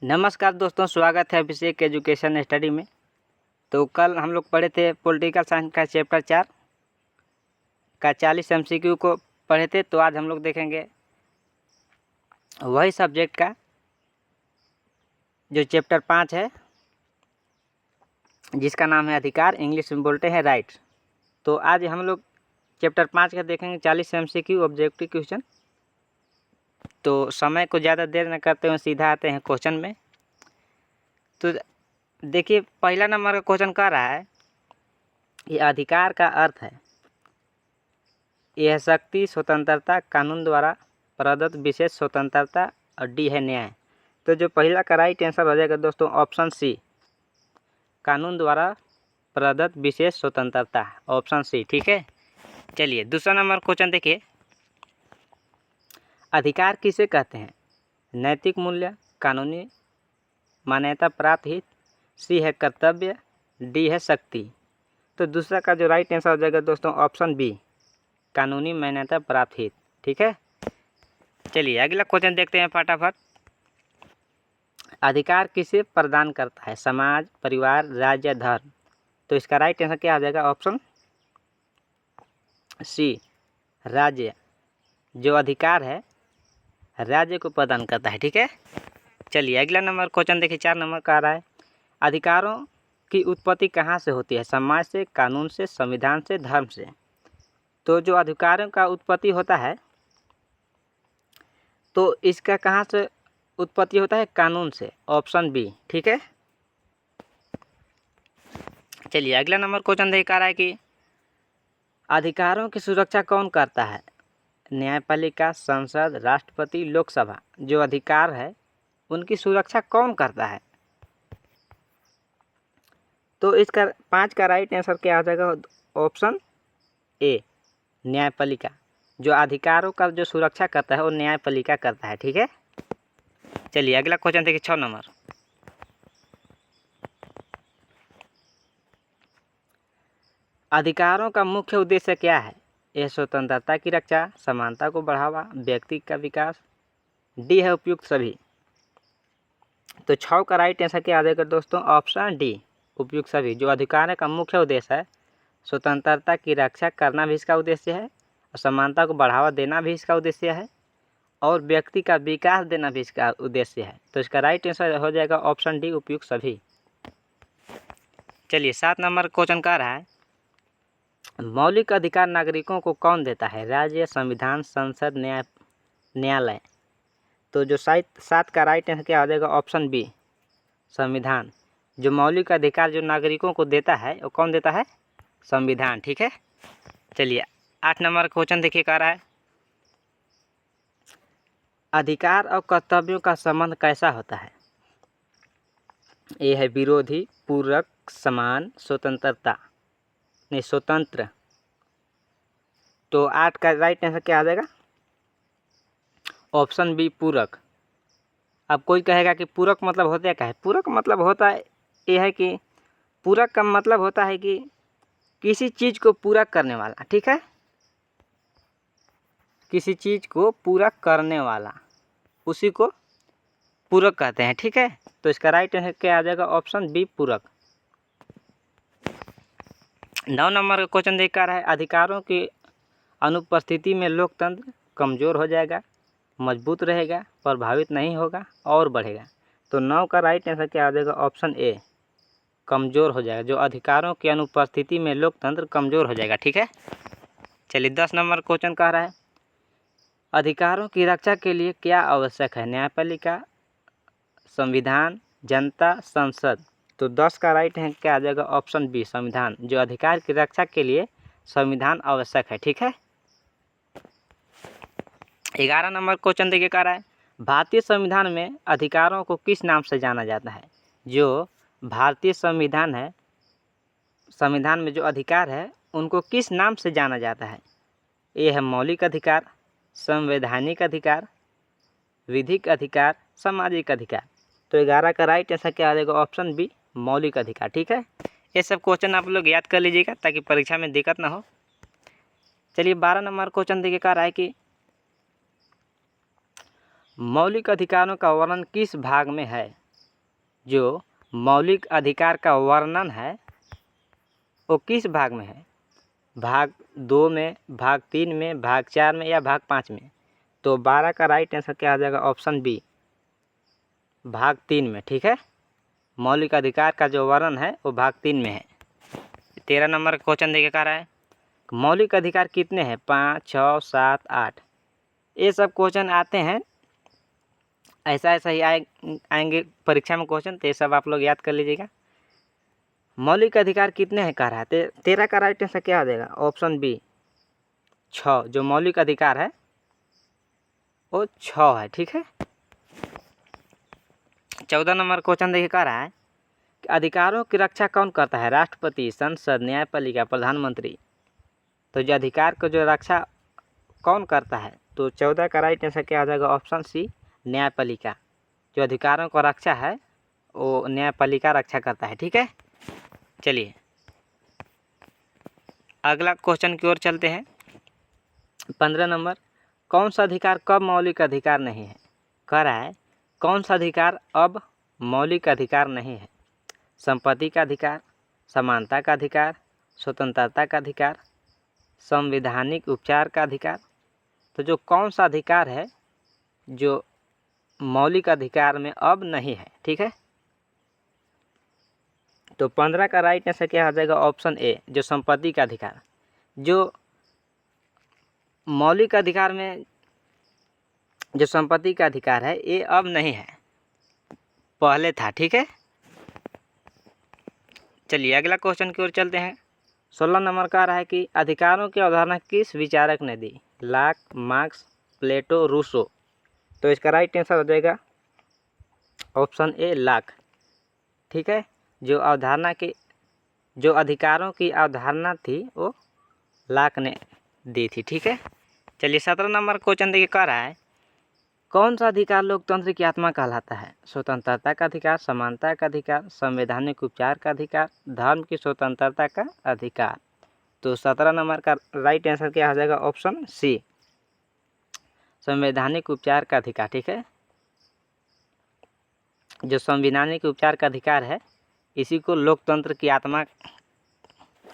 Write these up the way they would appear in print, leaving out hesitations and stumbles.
नमस्कार दोस्तों, स्वागत है अभिषेक एजुकेशन स्टडी में। तो कल हम लोग पढ़े थे पॉलिटिकल साइंस का चैप्टर 4 का 40 एमसीक्यू को पढ़े थे। तो आज हम लोग देखेंगे वही सब्जेक्ट का जो चैप्टर 5 है, जिसका नाम है अधिकार, इंग्लिश में बोलते हैं राइट। तो आज हम लोग चैप्टर 5 का देखेंगे 40 एमसीक्यू ऑब्जेक्टिव क्वेश्चन। तो समय को ज़्यादा देर न करते हुए सीधा आते हैं क्वेश्चन में। तो देखिए, पहला नंबर का क्वेश्चन कह रहा है ये अधिकार का अर्थ है, यह शक्ति, स्वतंत्रता, कानून द्वारा प्रदत्त विशेष स्वतंत्रता, और डी है न्याय। तो जो पहला का राइट आंसर हो जाएगा दोस्तों ऑप्शन सी, कानून द्वारा प्रदत्त विशेष स्वतंत्रता, ऑप्शन सी। ठीक है, चलिए दूसरा नंबर क्वेश्चन देखिए, अधिकार किसे कहते हैं? नैतिक मूल्य, कानूनी मान्यता प्राप्त हित, सी है कर्तव्य, डी है शक्ति। तो दूसरा का जो राइट आंसर हो जाएगा दोस्तों ऑप्शन बी, कानूनी मान्यता प्राप्त हित। ठीक है, चलिए अगला क्वेश्चन देखते हैं फटाफट। अधिकार किसे प्रदान करता है? समाज, परिवार, राज्य, धर्म। तो इसका राइट आंसर क्या आ जाएगा? ऑप्शन सी, राज्य। जो अधिकार है राज्य को प्रदान करता है। ठीक है, चलिए अगला नंबर क्वेश्चन देखिए, 4 नंबर का आ रहा है, अधिकारों की उत्पत्ति कहाँ से होती है? समाज से, कानून से, संविधान से, धर्म से। तो जो अधिकारों का उत्पत्ति होता है, तो इसका कहाँ से उत्पत्ति होता है? कानून से, ऑप्शन बी। ठीक है, चलिए अगला नंबर क्वेश्चन देख आ रहा है कि अधिकारों की सुरक्षा कौन करता है? न्यायपालिका, संसद, राष्ट्रपति, लोकसभा। जो अधिकार है उनकी सुरक्षा कौन करता है? तो इसका 5 का राइट आंसर क्या आ जाएगा? ऑप्शन ए, न्यायपालिका। जो अधिकारों का जो सुरक्षा करता है वो न्यायपालिका करता है। ठीक है, चलिए अगला क्वेश्चन देखिए, 6 नंबर, अधिकारों का मुख्य उद्देश्य क्या है? यह स्वतंत्रता की रक्षा, समानता को बढ़ावा, व्यक्ति का विकास, डी है उपयुक्त सभी। तो 6 का राइट आंसर क्या आ जाएगा दोस्तों? ऑप्शन डी, उपयुक्त सभी। जो अधिकारों का मुख्य उद्देश्य है, स्वतंत्रता की रक्षा करना भी इसका उद्देश्य है, और समानता को बढ़ावा देना भी इसका उद्देश्य है, और व्यक्ति का विकास देना भी इसका उद्देश्य है। तो इसका राइट आंसर हो जाएगा ऑप्शन डी, उपयुक्त सभी। चलिए 7 नंबर क्वेश्चन कह रहा है, मौलिक अधिकार नागरिकों को कौन देता है? राज्य, संविधान, संसद, न्यायालय। तो जो 7 का राइट आंसर क्या हो जाएगा? ऑप्शन बी, संविधान। जो मौलिक अधिकार जो नागरिकों को देता है वो कौन देता है? संविधान। ठीक है, चलिए 8 नंबर क्वेश्चन देखिए, कह रहा है अधिकार और कर्तव्यों का संबंध कैसा होता है? ये है विरोधी, पूरक, समान, स्वतंत्रता, नहीं स्वतंत्र। तो 8 का राइट आंसर क्या आ जाएगा? ऑप्शन बी, पूरक। अब कोई कहेगा कि पूरक मतलब होता है क्या है? पूरक मतलब होता है ये है कि पूरक का मतलब होता है कि किसी चीज़ को पूरा करने वाला। ठीक है, किसी चीज़ को पूरा करने वाला, उसी को पूरक कहते हैं। ठीक है, तो इसका राइट आंसर क्या आ जाएगा? ऑप्शन बी, पूरक। 9 नंबर का क्वेश्चन देख कर है, अधिकारों की अनुपस्थिति में लोकतंत्र कमज़ोर हो जाएगा, मजबूत रहेगा, प्रभावित नहीं होगा, और बढ़ेगा। तो 9 का राइट आंसर क्या आ जाएगा? ऑप्शन ए, कमज़ोर हो जाएगा। जो अधिकारों की अनुपस्थिति में लोकतंत्र कमज़ोर हो जाएगा। ठीक है, चलिए 10 नंबर क्वेश्चन कह रहा है, अधिकारों की रक्षा के लिए क्या आवश्यक है? न्यायपालिका, संविधान, जनता, संसद। तो 10 का राइट है क्या आ जाएगा? ऑप्शन बी, संविधान। जो अधिकार की रक्षा के लिए संविधान आवश्यक है। ठीक है, 11 नंबर क्वेश्चन देखिए, कह रहा है भारतीय संविधान में अधिकारों को किस नाम से जाना जाता है? जो भारतीय संविधान है, संविधान में जो अधिकार है उनको किस नाम से जाना जाता है? ये है मौलिक अधिकार, संवैधानिक अधिकार, विधिक अधिकार, सामाजिक अधिकार। तो 11 का राइट आंसर क्या आ जाएगा? ऑप्शन बी, मौलिक अधिकार। ठीक है, ये सब क्वेश्चन आप लोग याद कर लीजिएगा ताकि परीक्षा में दिक्कत ना हो। चलिए 12 नंबर क्वेश्चन देखिए, कह रहा है कि मौलिक अधिकारों का वर्णन किस भाग में है? जो मौलिक अधिकार का वर्णन है वो किस भाग में है? भाग 2 में, भाग 3 में, भाग 4 में या भाग 5 में? तो 12 का राइट आंसर क्या आ जाएगा? ऑप्शन बी, भाग 3 में। ठीक है, मौलिक अधिकार का जो वर्णन है वो भाग 3 में है। 13 नंबर का क्वेश्चन देखिए कह रहा है मौलिक अधिकार कितने हैं? 5, 6, 7, 8। ये सब क्वेश्चन आते हैं, ऐसा ही आएंगे परीक्षा में क्वेश्चन, तो ये सब आप लोग याद कर लीजिएगा। मौलिक अधिकार कितने हैं कह रहा है? 13 का राइट आंसर क्या आ जाएगा? Option B, 6। जो मौलिक अधिकार है वो 6 है। ठीक है, 14 नंबर क्वेश्चन देखिए कह रहा है कि अधिकारों की रक्षा कौन करता है? राष्ट्रपति, संसद, न्यायपालिका, प्रधानमंत्री। तो जो अधिकार को जो रक्षा कौन करता है? तो 14 का राइट आंसर क्या आ जाएगा? ऑप्शन सी, न्यायपालिका। जो अधिकारों को रक्षा है वो न्यायपालिका रक्षा करता है। ठीक है, चलिए अगला क्वेश्चन की ओर चलते हैं। 15 नंबर, कौन सा अधिकार कब मौलिक अधिकार नहीं है? कह रहा है कौन सा अधिकार अब मौलिक अधिकार नहीं है? संपत्ति का अधिकार, समानता का अधिकार, स्वतंत्रता का अधिकार, संवैधानिक उपचार का अधिकार। तो जो कौन सा अधिकार है जो मौलिक अधिकार में अब नहीं है? ठीक है, तो 15 का राइट आंसर क्या आ जाएगा? ऑप्शन ए, जो संपत्ति का अधिकार। जो मौलिक अधिकार में जो संपत्ति का अधिकार है ये अब नहीं है, पहले था। ठीक है, चलिए अगला क्वेश्चन की ओर चलते हैं। 16 नंबर का रहा है कि अधिकारों की अवधारणा किस विचारक ने दी? लाक, मार्क्स, प्लेटो, रूसो। तो इसका राइट आंसर हो जाएगा ऑप्शन ए, लाक। ठीक है, जो अवधारणा की जो अधिकारों की अवधारणा थी वो लाक ने दी थी। ठीक है, चलिए 17 नंबर क्वेश्चन देखिए कह रहा है कौन सा अधिकार लोकतंत्र की आत्मा कहलाता है? स्वतंत्रता का अधिकार, समानता का अधिकार, संवैधानिक उपचार का अधिकार, धर्म की स्वतंत्रता का अधिकार। तो 17 नंबर का राइट आंसर क्या हो जाएगा? ऑप्शन सी, संवैधानिक उपचार का अधिकार। ठीक है, जो संवैधानिक उपचार का अधिकार है इसी को लोकतंत्र की आत्मा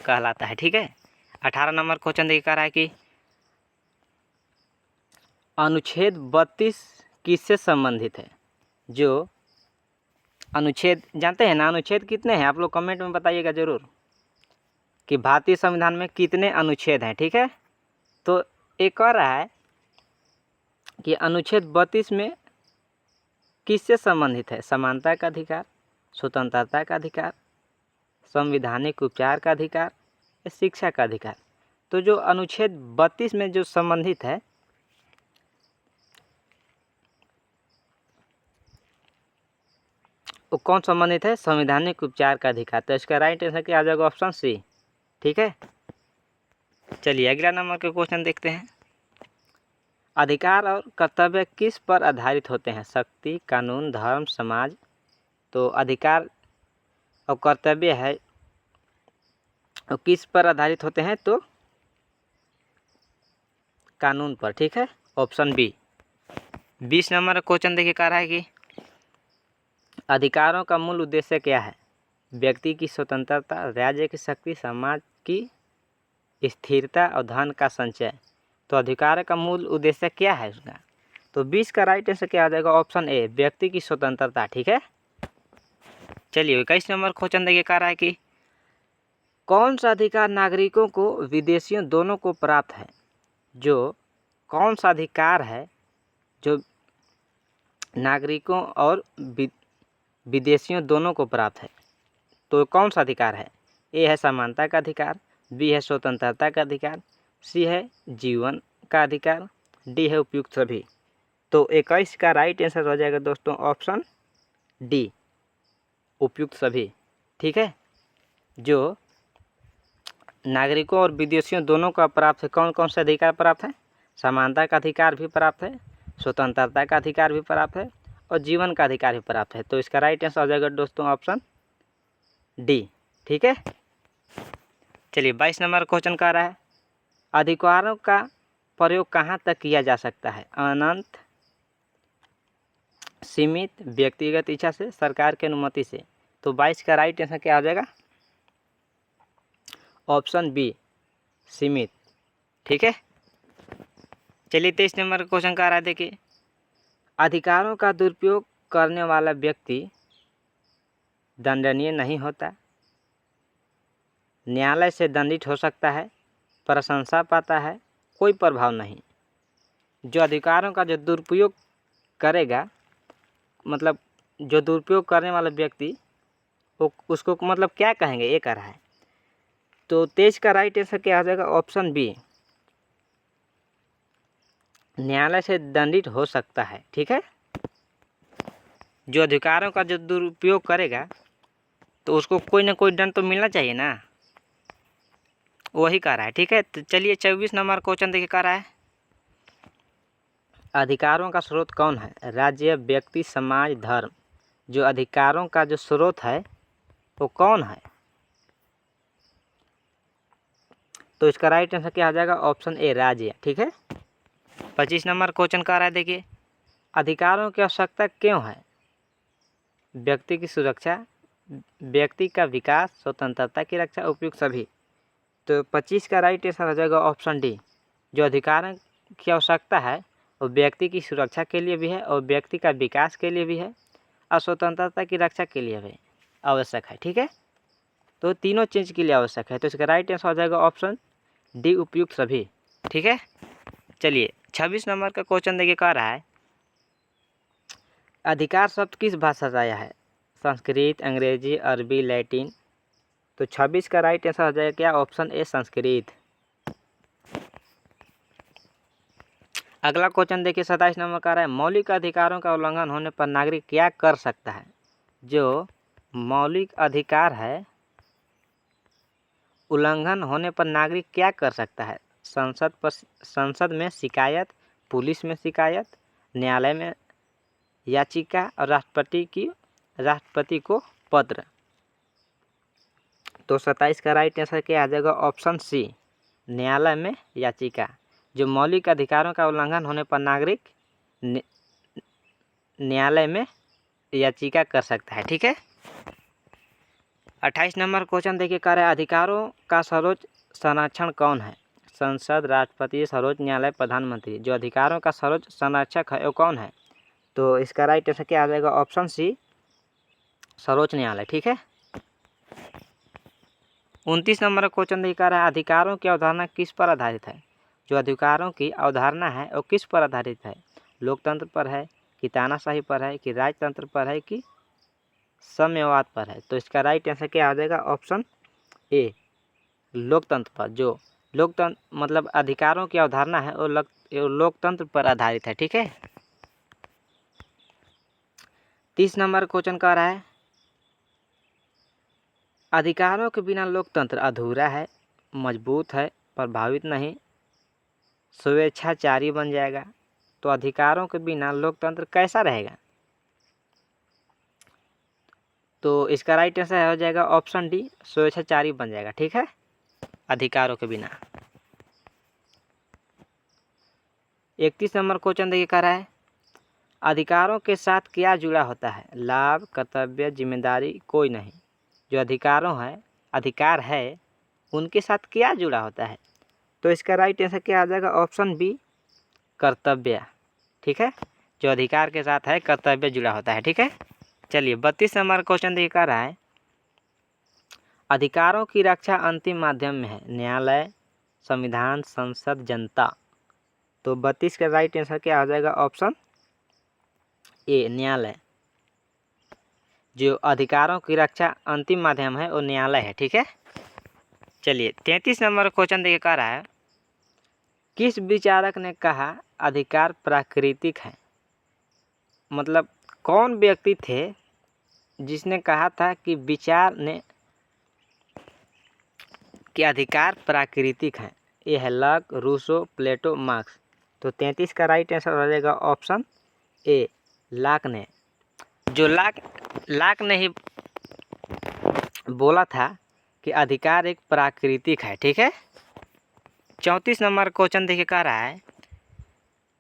कहलाता है। ठीक है, 18 नंबर क्वेश्चन देखा रहा है कि अनुच्छेद 32 किससे संबंधित है? जो अनुच्छेद जानते हैं ना, अनुच्छेद कितने हैं? आप लोग कमेंट में बताइएगा जरूर कि भारतीय संविधान में कितने अनुच्छेद हैं। ठीक है, तो एक कह रहा है कि अनुच्छेद 32 में किससे संबंधित है? समानता का अधिकार, स्वतंत्रता का अधिकार, संवैधानिक उपचार का अधिकार, शिक्षा का अधिकार। तो जो अनुच्छेद 32 में जो संबंधित है वो कौन संबंधित है? संवैधानिक उपचार का अधिकार। तो इसका राइट आंसर क्या आ जाएगा? Option C. ठीक है, चलिए अगला नंबर के क्वेश्चन देखते हैं। अधिकार और कर्तव्य किस पर आधारित होते हैं? शक्ति, कानून, धर्म, समाज। तो अधिकार और कर्तव्य है और किस पर आधारित होते हैं? तो कानून पर। ठीक है, ऑप्शन बी। 20 नंबर क्वेश्चन देखिए कह रहा है कि अधिकारों का मूल उद्देश्य क्या है? व्यक्ति की स्वतंत्रता, राज्य की शक्ति, समाज की स्थिरता और धन का संचय। तो अधिकार का मूल उद्देश्य क्या है उसका? तो 20 का राइट आंसर क्या आ जाएगा? ऑप्शन ए, व्यक्ति की स्वतंत्रता। ठीक है, चलिए 21 नंबर क्वेश्चन देखिए कह रहा है कि कौन सा अधिकार नागरिकों को विदेशियों दोनों को प्राप्त है? जो कौन सा अधिकार है जो नागरिकों और विदेशियों दोनों को प्राप्त है? तो कौन सा अधिकार है? ए है समानता का अधिकार, बी है स्वतंत्रता का अधिकार, सी है जीवन का अधिकार, डी है उपयुक्त सभी। तो 21 का राइट आंसर हो जाएगा दोस्तों ऑप्शन डी, उपयुक्त सभी। ठीक है, जो नागरिकों और विदेशियों दोनों का प्राप्त है। कौन कौन से अधिकार प्राप्त है? समानता का अधिकार भी प्राप्त है, स्वतंत्रता का अधिकार भी प्राप्त है और जीवन का अधिकार भी प्राप्त है। तो इसका राइट आंसर हो जाएगा दोस्तों ऑप्शन डी। ठीक है, चलिए 22 नंबर क्वेश्चन कह रहा है अधिकारों का प्रयोग कहाँ तक किया जा सकता है? अनंत, सीमित, व्यक्तिगत इच्छा से, सरकार की अनुमति से। तो 22 का राइट आंसर क्या हो जाएगा? ऑप्शन बी, सीमित। ठीक है, चलिए 23 नंबर का क्वेश्चन का आ रहा है, देखिए। अधिकारों का दुरुपयोग करने वाला व्यक्ति दंडनीय नहीं होता, न्यायालय से दंडित हो सकता है, प्रशंसा पाता है, कोई प्रभाव नहीं। जो अधिकारों का जो दुरुपयोग करेगा, मतलब जो दुरुपयोग करने वाला व्यक्ति, वो उसको मतलब क्या कहेंगे, ये कर रहा है। तो 23 का राइट आंसर क्या आ जाएगा? ऑप्शन बी, न्यायालय से दंडित हो सकता है। ठीक है, जो अधिकारों का जो दुरुपयोग करेगा तो उसको कोई ना कोई दंड तो मिलना चाहिए ना, वही कर रहा है। ठीक है, तो चलिए 24 नंबर क्वेश्चन देखिए, कर रहा है। अधिकारों का स्रोत कौन है? राज्य, व्यक्ति, समाज, धर्म। जो अधिकारों का जो स्रोत है वो कौन है? तो इसका राइट आंसर क्या आ जाएगा? ऑप्शन ए, राज्य। ठीक है, 25 नंबर क्वेश्चन का आ रहा है, देखिए। अधिकारों की आवश्यकता क्यों है? व्यक्ति की सुरक्षा, व्यक्ति का विकास, स्वतंत्रता की रक्षा, उपयुक्त सभी। तो 25 का राइट आंसर हो जाएगा ऑप्शन डी। जो अधिकारों की आवश्यकता है वो व्यक्ति की सुरक्षा के लिए भी है, और व्यक्ति का विकास के लिए भी है, और स्वतंत्रता की रक्षा के लिए भी आवश्यक है। ठीक है, तो तीनों चीज़ के लिए आवश्यक है। तो इसका राइट आंसर हो जाएगा ऑप्शन डी, उपयुक्त सभी। ठीक है, चलिए 26 नंबर का क्वेश्चन देखिए, कह रहा है अधिकार शब्द किस भाषा से आया है? संस्कृत, अंग्रेजी, अरबी, लैटिन। तो 26 का राइट आंसर हो जाएगा क्या? Option A, Sanskrit. अगला क्वेश्चन देखिए, 27 नंबर का रहा है मौलिक अधिकारों का उल्लंघन होने पर नागरिक क्या कर सकता है? जो मौलिक अधिकार है, उल्लंघन होने पर नागरिक क्या कर सकता है? संसद में शिकायत, पुलिस में शिकायत, न्यायालय में याचिका, और राष्ट्रपति को पत्र। तो 27 का राइट आंसर क्या आ जाएगा? ऑप्शन सी, न्यायालय में याचिका। जो मौलिक अधिकारों का उल्लंघन होने पर नागरिक न्यायालय में याचिका कर सकता है। ठीक है, 28 नंबर क्वेश्चन देखिए, कह रहा है अधिकारों का सर्वोच्च संरक्षण कौन है? संसद, राष्ट्रपति, सर्वोच्च न्यायालय, प्रधानमंत्री। जो अधिकारों का सर्वोच्च संरक्षक है वो कौन है? तो इसका राइट आंसर क्या आ जाएगा? ऑप्शन सी, सर्वोच्च न्यायालय। ठीक है, 29 नंबर क्वेश्चन देखिए, कह रहा है अधिकारों की अवधारणा किस पर आधारित है? जो अधिकारों की अवधारणा है वो किस पर आधारित है? लोकतंत्र पर है, कि तानाशाही पर है, कि राजतंत्र पर है, कि साम्यवाद पर है? तो इसका राइट आंसर क्या आ जाएगा? ऑप्शन ए, लोकतंत्र पर। जो लोकतंत्र मतलब अधिकारों की अवधारणा है वो लोकतंत्र पर आधारित है। ठीक है, 30 नंबर क्वेश्चन कह रहा है अधिकारों के बिना लोकतंत्र अधूरा है, मजबूत है, प्रभावित नहीं, स्वेच्छाचारी बन जाएगा। तो अधिकारों के बिना लोकतंत्र कैसा रहेगा? तो इसका राइट आंसर हो जाएगा ऑप्शन डी, स्वेच्छाचारी बन जाएगा। ठीक है, अधिकारों के बिना। 31 नंबर क्वेश्चन देखिए, कह रहा है अधिकारों के साथ क्या जुड़ा होता है? लाभ, कर्तव्य, जिम्मेदारी, कोई नहीं। जो अधिकार है उनके साथ क्या जुड़ा होता है? तो इसका राइट आंसर क्या आ जाएगा? ऑप्शन बी, कर्तव्य। ठीक है, जो अधिकार के साथ है कर्तव्य जुड़ा होता है। ठीक है, चलिए 32 नंबर क्वेश्चन देखिए, कह रहा है अधिकारों की रक्षा अंतिम माध्यम में है? न्यायालय, संविधान, संसद, जनता। तो 32 का राइट आंसर क्या आ जाएगा? ऑप्शन ए, न्यायालय। जो अधिकारों की रक्षा अंतिम माध्यम है वो न्यायालय है। ठीक है, चलिए 33 नंबर क्वेश्चन देखिए, कह रहा है किस विचारक ने कहा अधिकार प्राकृतिक है? मतलब कौन व्यक्ति थे जिसने कहा था कि अधिकार प्राकृतिक है? ये है लॉक, रूसो, प्लेटो, मार्क्स। तो 33 का राइट आंसर हो जाएगा ऑप्शन ए, लॉक ने। जो लॉक ने ही बोला था कि अधिकार एक प्राकृतिक है। ठीक है, 34 नंबर क्वेश्चन देखिए, कह रहा है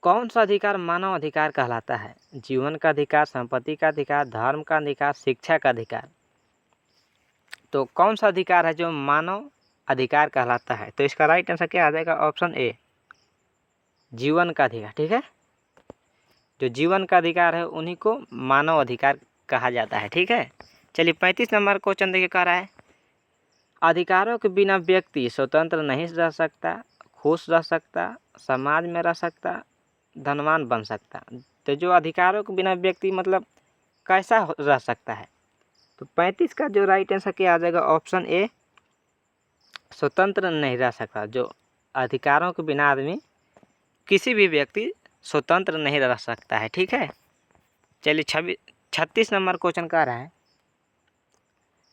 कौन सा अधिकार मानव अधिकार कहलाता है? जीवन का अधिकार, संपत्ति का अधिकार, धर्म का अधिकार, शिक्षा का अधिकार। तो कौन सा अधिकार है जो मानव अधिकार कहलाता है? तो इसका राइट आंसर क्या आ जाएगा? ऑप्शन ए, जीवन का अधिकार। ठीक है, जो जीवन का अधिकार है उन्हीं को मानव अधिकार कहा जाता है। ठीक है, चलिए 35 नंबर क्वेश्चन देखिए, कह रहा है अधिकारों के बिना व्यक्ति स्वतंत्र नहीं रह सकता, खुश रह सकता, समाज में रह सकता, धनवान बन सकता। तो जो अधिकारों के बिना व्यक्ति मतलब कैसा रह सकता है? तो 35 का जो राइट आंसर क्या आ जाएगा? ऑप्शन ए, स्वतंत्र नहीं रह सकता। जो अधिकारों के बिना आदमी, किसी भी व्यक्ति स्वतंत्र नहीं रह सकता है। ठीक है, चलिए 36 नंबर क्वेश्चन कह रहा है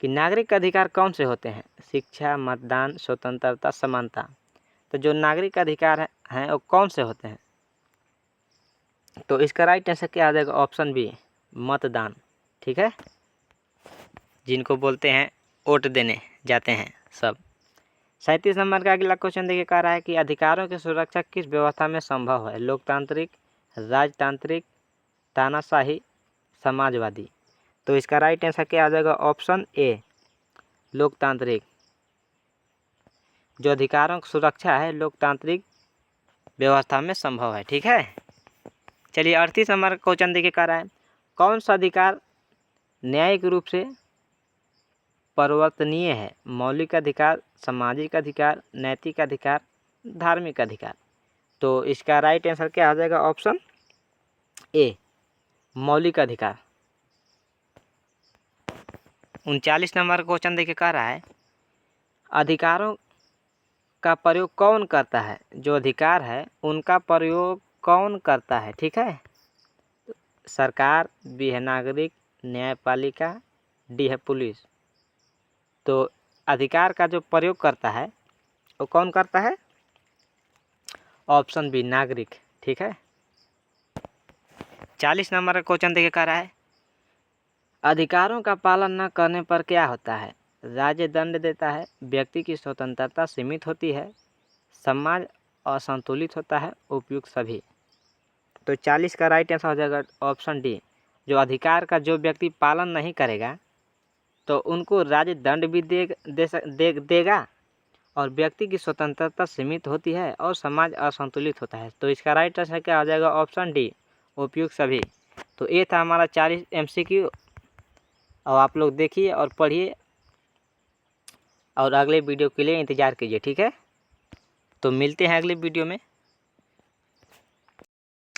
कि नागरिक अधिकार कौन से होते हैं? शिक्षा, मतदान, स्वतंत्रता, समानता। तो जो नागरिक अधिकार हैं वो कौन से होते हैं? तो इसका राइट आंसर क्या आ जाएगा? ऑप्शन बी, मतदान। ठीक है, जिनको बोलते हैं वोट देने जाते हैं सब। 37 नंबर का अगला क्वेश्चन देखिए, कह रहा है कि अधिकारों की सुरक्षा किस व्यवस्था में संभव है? लोकतांत्रिक, राजतांत्रिक, तानाशाही, समाजवादी। तो इसका राइट आंसर क्या आ जाएगा? ऑप्शन ए, लोकतांत्रिक। जो अधिकारों की सुरक्षा है लोकतांत्रिक व्यवस्था में संभव है। ठीक है, चलिए 38 नंबर क्वेश्चन देखिए, कह रहा है कौन सा अधिकार न्यायिक रूप से परिवर्तनीय है? मौलिक अधिकार, सामाजिक अधिकार, नैतिक अधिकार, धार्मिक अधिकार। तो इसका राइट आंसर क्या आ जाएगा? ऑप्शन ए, मौलिक अधिकार। 39 नंबर क्वेश्चन देखिए, कह रहा है अधिकारों का प्रयोग कौन करता है? जो अधिकार है उनका प्रयोग कौन करता है? ठीक है, सरकार, बी है नागरिक, न्यायपालिका, डी है पुलिस। तो अधिकार का जो प्रयोग करता है वो कौन करता है? ऑप्शन बी, नागरिक। ठीक है, 40 नंबर का क्वेश्चन देखिए, कह रहा है अधिकारों का पालन न करने पर क्या होता है? राज्य दंड देता है, व्यक्ति की स्वतंत्रता सीमित होती है, समाज असंतुलित होता है, उपयुक्त सभी। तो 40 का राइट आंसर हो जाएगा ऑप्शन डी, जो अधिकार का जो व्यक्ति पालन नहीं करेगा तो उनको राज्य दंड भी देगा और व्यक्ति की स्वतंत्रता सीमित होती है और समाज असंतुलित होता है। तो इसका राइट आंसर क्या आ जाएगा? ऑप्शन डी, उपयुक्त सभी। तो ये था हमारा 40 MCQ, और आप लोग देखिए और पढ़िए और अगले वीडियो के लिए इंतज़ार कीजिए। ठीक है, तो मिलते हैं अगले वीडियो में।